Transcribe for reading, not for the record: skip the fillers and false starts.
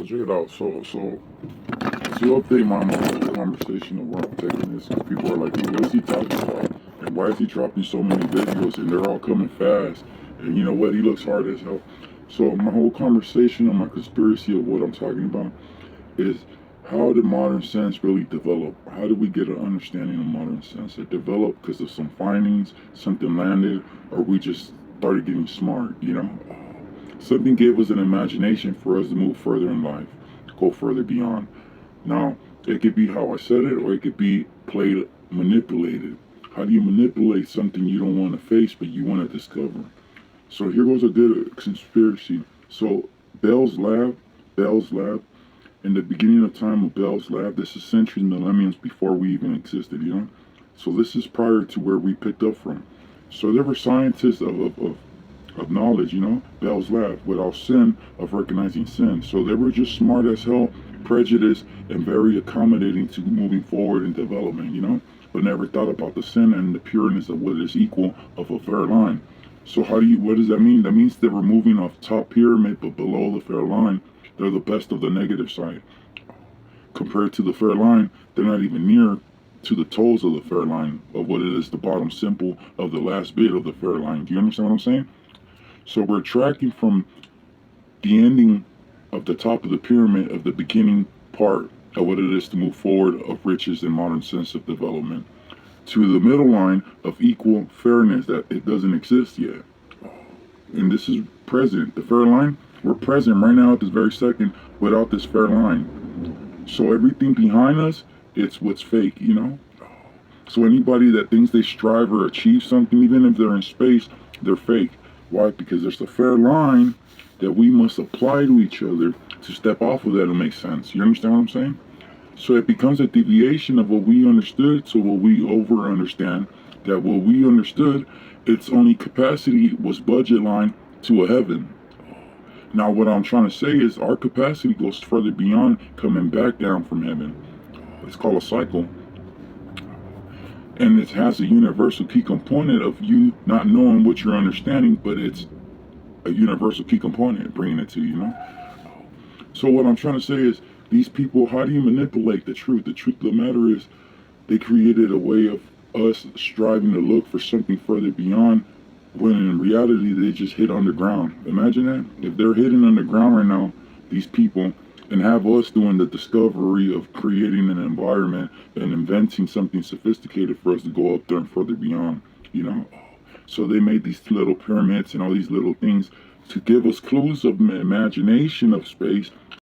check it out. So to update my whole conversation of where I'm taking this, people are like, what is he talking about? And why is he dropping so many videos and they're all coming fast? And you know what? He looks hard as hell. So my whole conversation on my conspiracy of what I'm talking about is how did modern sense really develop? How did we get an understanding of modern sense? It developed because of some findings, something landed, or we just started getting smart, you know? Something gave us an imagination for us to move further in life, go further beyond. Now, it could be how I said it, or it could be played, manipulated. How do you manipulate something you don't want to face, but you want to discover? So here goes a good conspiracy. So Bell's Lab, in the beginning of time of Bell's Lab, this is centuries, millenniums before we even existed, you know? So this is prior to where we picked up from. So there were scientists of knowledge, you know, Bell's Lab, without sin, of recognizing sin. So they were just smart as hell, prejudiced, and very accommodating to moving forward in development, you know, but never thought about the sin and the pureness of what is equal of a fair line. So what does that mean? That means they were moving off top pyramid, but below the fair line, they're the best of the negative side. Compared to the fair line, they're not even near to the toes of the fair line of what it is, the bottom simple of the last bit of the fair line. Do you understand what I'm saying? So we're tracking from the ending of the top of the pyramid of the beginning part of what it is to move forward of riches and modern sense of development to the middle line of equal fairness that it doesn't exist yet. And this is present. The fair line, we're present right now at this very second without this fair line. So everything behind us, it's what's fake, you know? So anybody that thinks they strive or achieve something, even if they're in space, they're fake. Why? Because there's a fair line that we must apply to each other to step off of that and make sense. You understand what I'm saying? So it becomes a deviation of what we understood to what we over understand. That what we understood, its only capacity was budget line to a heaven. Now what I'm trying to say is our capacity goes further beyond coming back down from heaven. It's called a cycle. And it has a universal key component of you not knowing what you're understanding, but it's a universal key component bringing it to you, you know? So what I'm trying to say is, these people, how do you manipulate the truth? The truth of the matter is, they created a way of us striving to look for something further beyond, when in reality they just hit underground. Imagine that. If they're hidden underground right now, these people, and have us doing the discovery of creating an environment and inventing something sophisticated for us to go up there and further beyond, you know? So they made these little pyramids and all these little things to give us clues of imagination of space